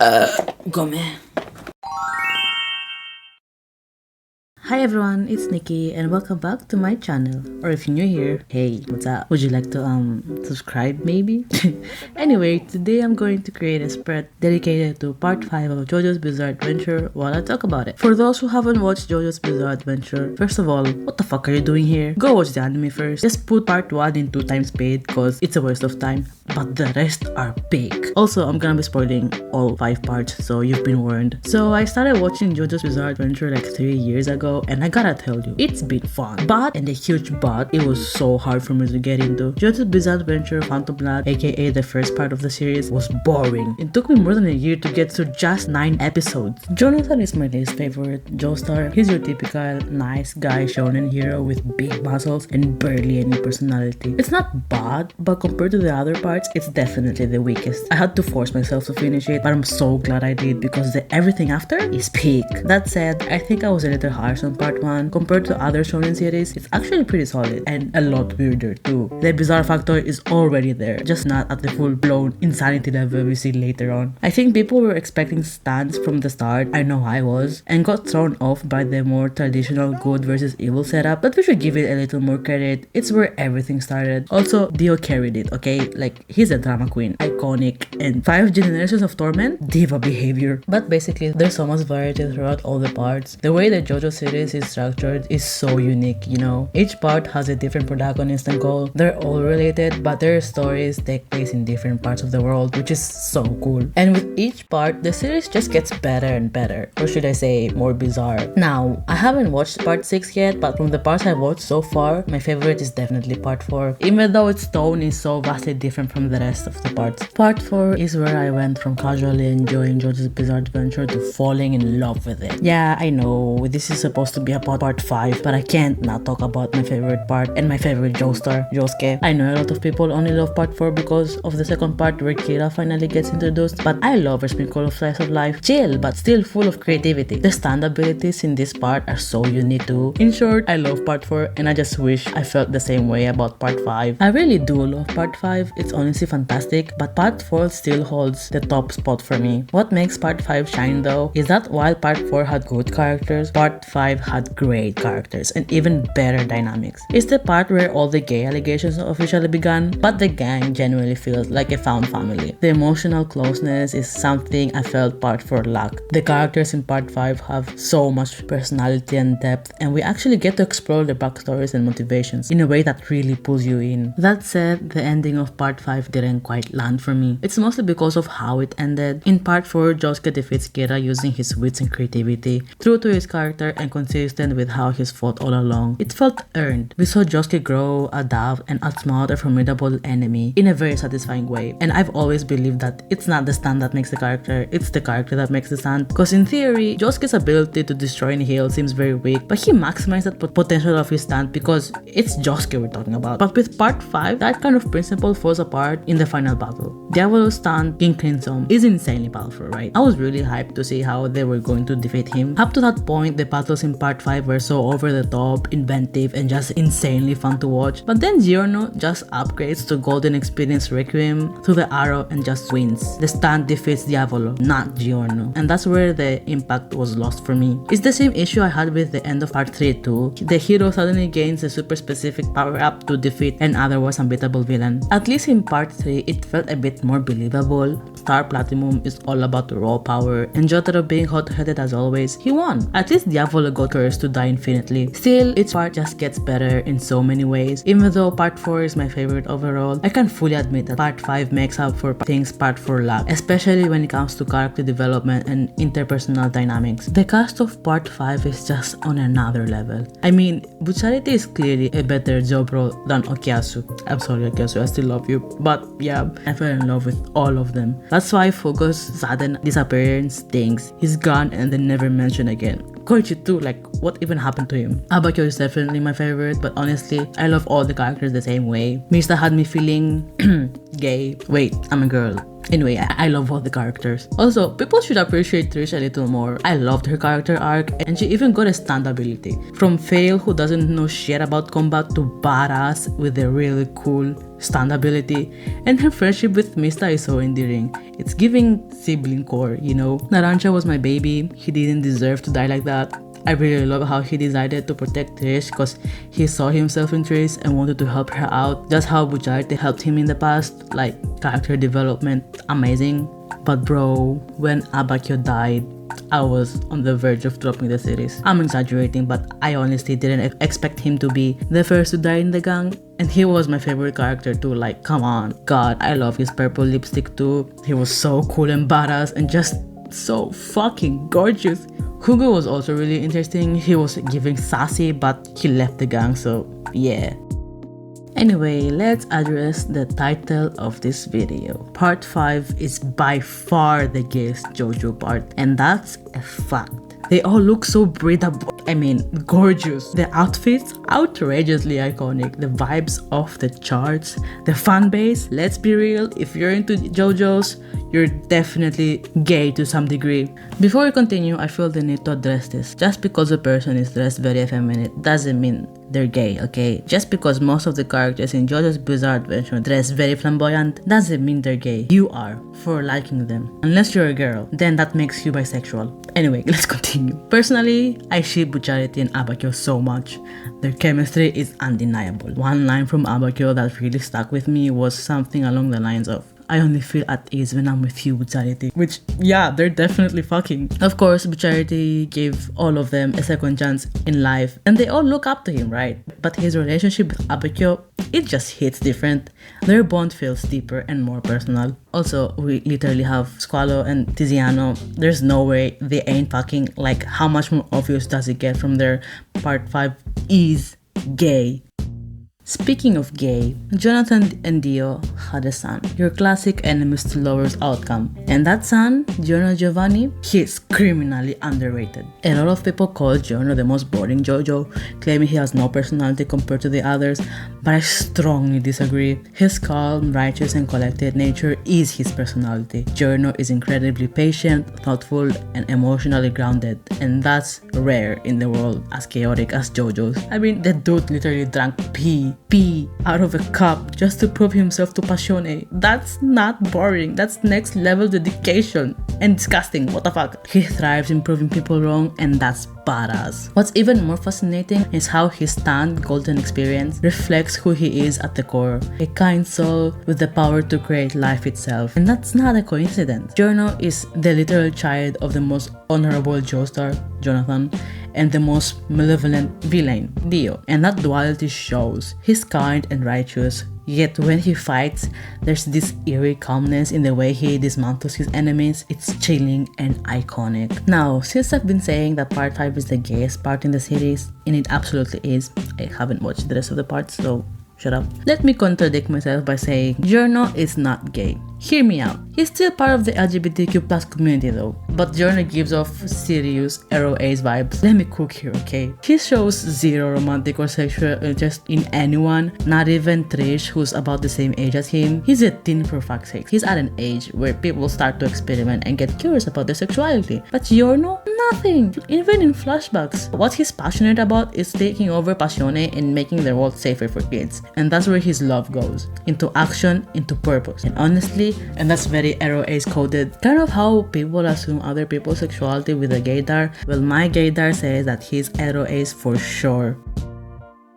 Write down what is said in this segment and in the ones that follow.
Gome. Hi everyone, it's Nikki and welcome back to my channel. Or if you're new here, hey, what's up? Would you like to subscribe maybe? Anyway, today I'm going to create a spread dedicated to part 5 of Jojo's Bizarre Adventure while I talk about it. For those who haven't watched Jojo's Bizarre Adventure, first of all, what the fuck are you doing here? Go watch the anime first. Just put part 1 in 2 times paid cause it's a waste of time. But the rest are big. Also, I'm gonna be spoiling all 5 parts, so you've been warned. So I started watching Jojo's Bizarre Adventure like 3 years ago, and I gotta tell you, it's been fun. But, and a huge but, it was so hard for me to get into. Jojo's Bizarre Adventure Phantom Blood, aka the first part of the series, was boring. It took me more than a year to get through just 9 episodes. Jonathan is my least favorite Joestar. He's your typical nice guy shonen hero with big muscles and barely any personality. It's not bad, but compared to the other parts, it's definitely the weakest. I had to force myself to finish it, but I'm so glad I did because everything after is peak. That said, I think I was a little harsh on part 1. Compared to other shonen series, it's actually pretty solid and a lot weirder too. The bizarre factor is already there, just not at the full-blown insanity level we see later on. I think people were expecting stands from the start, I know I was, and got thrown off by the more traditional good versus evil setup, but we should give it a little more credit. It's where everything started. Also, Dio carried it, okay? Like, he's a drama queen, iconic, and 5 generations of torment, diva behavior. But basically, there's so much variety throughout all the parts. The way the JoJo series is structured is so unique, you know? Each part has a different protagonist and goal. They're all related, but their stories take place in different parts of the world, which is so cool. And with each part, the series just gets better and better. Or should I say, more bizarre. Now, I haven't watched part 6 yet, but from the parts I've watched so far, my favorite is definitely part 4. Even though its tone is so vastly different from the rest of the parts. Part 4 is where I went from casually enjoying Jojo's Bizarre Adventure to falling in love with it. Yeah, I know, this is supposed to be about part 5, but I can't not talk about my favorite part and my favorite Joestar, Josuke. I know a lot of people only love part 4 because of the second part where Kira finally gets introduced, but I love her sprinkle of slice of life. Chill, but still full of creativity. The stand abilities in this part are so unique too. In short, I love part 4 and I just wish I felt the same way about part 5. I really do love part 5, it's honestly fantastic, but part 4 still holds the top spot for me. What makes part 5 shine though is that while part 4 had good characters, part 5 had great characters and even better dynamics. It's the part where all the gay allegations officially began, but the gang genuinely feels like a found family. The emotional closeness is something I felt part 4 lacked. The characters in part 5 have so much personality and depth, and we actually get to explore their backstories and motivations in a way that really pulls you in. That said, the ending of part 5 didn't quite land for me. It's mostly because of how it ended. In part 4, Josuke defeats Kira using his wits and creativity, true to his character and consistent with how he's fought all along. It felt earned. We saw Josuke grow, adapt, and outsmart a formidable enemy in a very satisfying way. And I've always believed that it's not the stand that makes the character, it's the character that makes the stand. Because in theory, Josuke's ability to destroy and heal seems very weak, but he maximized that potential of his stand because it's Josuke we're talking about. But with part 5, that kind of principle falls apart in the final battle. Diavolo's stand, King Crimson, is insanely powerful, right? I was really hyped to see how they were going to defeat him. Up to that point, the battles in part 5 were so over the top, inventive, and just insanely fun to watch. But then Giorno just upgrades to Golden Experience Requiem to the arrow and just wins. The stand defeats Diavolo, not Giorno. And that's where the impact was lost for me. It's the same issue I had with the end of part 3 too. The hero suddenly gains a super specific power up to defeat an otherwise unbeatable villain. At least in part 3, it felt a bit more believable. Star Platinum is all about raw power, and Jotaro being hot-headed as always, he won. At least Diavolo got cursed to die infinitely. Still, each part just gets better in so many ways. Even though part 4 is my favorite overall, I can fully admit that part 5 makes up for things part 4 lacked, especially when it comes to character development and interpersonal dynamics. The cast of part 5 is just on another level. I mean, Bucharity is clearly a better Jobro than Okiasu. I'm sorry Okiasu, I still love you, but yeah, I fell in love with all of them. That's why Fugo's sudden disappearance stings. He's gone and then never mentioned again. Koichi too, like what even happened to him? Abakyo is definitely my favorite, but honestly, I love all the characters the same way. Mista had me feeling gay. Wait, I'm a girl. Anyway, I love all the characters. Also, people should appreciate Trish a little more. I loved her character arc, and she even got a stand ability. From Fail, who doesn't know shit about combat, to badass with a really cool stand ability, and her friendship with Mista is so endearing. It's giving sibling core, you know. Narancia was my baby. He didn't deserve to die like that. I really love how he decided to protect Trish because he saw himself in Trish and wanted to help her out. Just how Bucharty helped him in the past, like character development, amazing. But bro, when Abakyo died, I was on the verge of dropping the series. I'm exaggerating, but I honestly didn't expect him to be the first to die in the gang. And he was my favorite character too, like come on. God, I love his purple lipstick too. He was so cool and badass and just so fucking gorgeous. Hugo was also really interesting. He was giving sassy, but he left the gang, so yeah. Anyway, let's address the title of this video. Part 5 is by far the gayest Jojo part, and that's a fact. They all look so breathable. I mean, gorgeous. The outfits, outrageously iconic. The vibes off the charts. The fan base, let's be real, if you're into JoJo's, you're definitely gay to some degree. Before we continue, I feel the need to address this. Just because a person is dressed very effeminate doesn't mean they're gay, okay? Just because most of the characters in JoJo's Bizarre Adventure dress very flamboyant doesn't mean they're gay. You are for liking them. Unless you're a girl, then that makes you bisexual. Anyway, let's continue. Personally, I ship Bucharty and Abakyo so much. Their chemistry is undeniable. One line from Abakyo that really stuck with me was something along the lines of, I only feel at ease when I'm with you, Bucharty. Which, yeah, they're definitely fucking. Of course, Bucharty gave all of them a second chance in life, and they all look up to him, right? But his relationship with Abakyo, it just hits different. Their bond feels deeper and more personal. Also, we literally have Squalo and Tiziano. There's no way they ain't fucking. Like, how much more obvious does it get from their part 5 is gay? Speaking of gay, Jonathan and Dio had a son, your classic enemies to lovers outcome. And that son, Giorno Giovanni, he's criminally underrated. A lot of people call Giorno the most boring Jojo, claiming he has no personality compared to the others, but I strongly disagree. His calm, righteous, and collected nature is his personality. Giorno is incredibly patient, thoughtful, and emotionally grounded, and that's rare in the world as chaotic as Jojo's. I mean, the dude literally drank pee out of a cup just to prove himself to Passione. That's not boring. That's next level dedication and disgusting. What the fuck? He thrives in proving people wrong, and that's badass. What's even more fascinating is how his stand golden experience reflects who he is at the core. A kind soul with the power to create life itself. And that's not a coincidence. Giorno is the literal child of the most honorable Joestar, Jonathan, and the most malevolent villain, Dio. And that duality shows. He's kind and righteous, yet when he fights, there's this eerie calmness in the way he dismantles his enemies. It's chilling and iconic. Now, since I've been saying that part 5 is the gayest part in the series, and it absolutely is, I haven't watched the rest of the parts, so shut up. Let me contradict myself by saying Giorno is not gay. Hear me out. He's still part of the LGBTQ plus community though, but Giorno gives off serious ero ace vibes. Let me cook here, okay? He shows zero romantic or sexual interest in anyone, not even Trish, who's about the same age as him. He's a teen for fuck's sake. He's at an age where people start to experiment and get curious about their sexuality. But Giorno? Nothing. Even in flashbacks. What he's passionate about is taking over Passione and making the world safer for kids. And that's where his love goes. Into action, into purpose. And honestly, and that's very ero ace coded. Kind of how people assume other people's sexuality with a gaydar. Well, my gaydar says that he's ero ace for sure.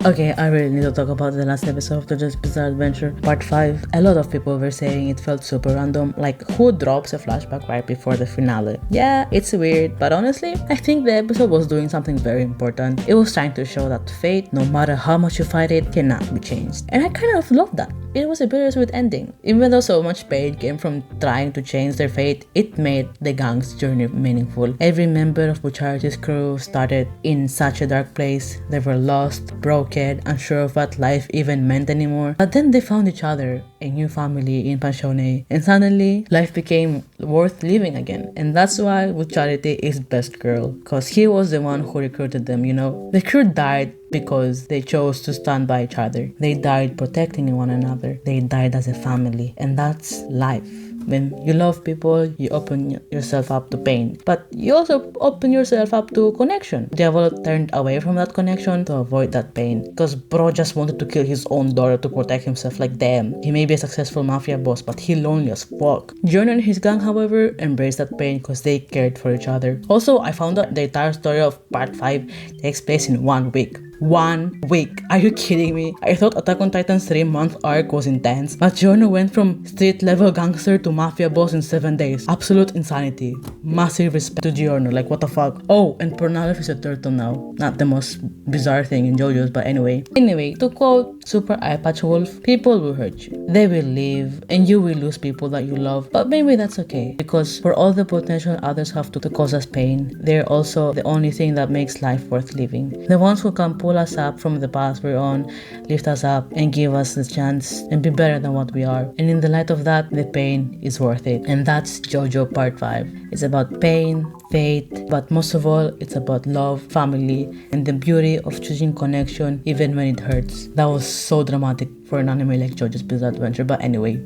Okay, I really need to talk about the last episode of JoJo's Bizarre Adventure, part 5. A lot of people were saying it felt super random, like who drops a flashback right before the finale? Yeah, it's weird, but honestly, I think the episode was doing something very important. It was trying to show that fate, no matter how much you fight it, cannot be changed. And I kind of loved that. It was a bittersweet ending. Even though so much pain came from trying to change their fate, it made the gang's journey meaningful. Every member of Bucharty's crew started in such a dark place. They were lost, broken, unsure of what life even meant anymore. But then they found each other, a new family in Passione, and suddenly life became worth living again. And that's why Bucharty is best girl, cause he was the one who recruited them, you know. The crew died because they chose to stand by each other. They died protecting one another. They died as a family, and that's life. When you love people, you open yourself up to pain, but you also open yourself up to connection. Devil turned away from that connection to avoid that pain, because bro just wanted to kill his own daughter to protect himself. Like damn, he may be a successful mafia boss, but he lonely as fuck. Giorno and his gang, however, embraced that pain because they cared for each other. Also, I found out the entire story of part 5 takes place in 1 week. 1 week. Are you kidding me? I thought Attack on Titan's 3-month arc was intense, but Giorno went from street level gangster to mafia boss in 7 days. Absolute insanity. Massive respect to Giorno, like what the fuck. Oh, and Pornalif is a turtle now. Not the most bizarre thing in JoJo's, but anyway. Anyway, to quote Super Eye Patch Wolf, people will hurt you. They will leave, and you will lose people that you love. But maybe that's okay, because for all the potential others have to cause us pain, they're also the only thing that makes life worth living. The ones who can pull us up from the path we're on, lift us up, and give us the chance and be better than what we are. And in the light of that, the pain is worth it. And that's JoJo Part 5. It's about pain, fate, but most of all, it's about love, family, and the beauty of choosing connection even when it hurts. That was so dramatic for an anime like JoJo's Bizarre Adventure, but anyway.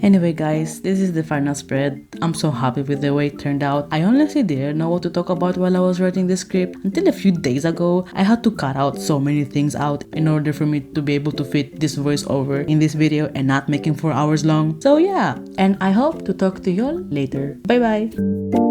Anyway guys, this is the final spread. I'm so happy with the way it turned out. I honestly didn't know what to talk about while I was writing the script. Until a few days ago, I had to cut out so many things out in order for me to be able to fit this voiceover in this video and not making 4 hours long. So yeah, and I hope to talk to y'all later. Bye bye!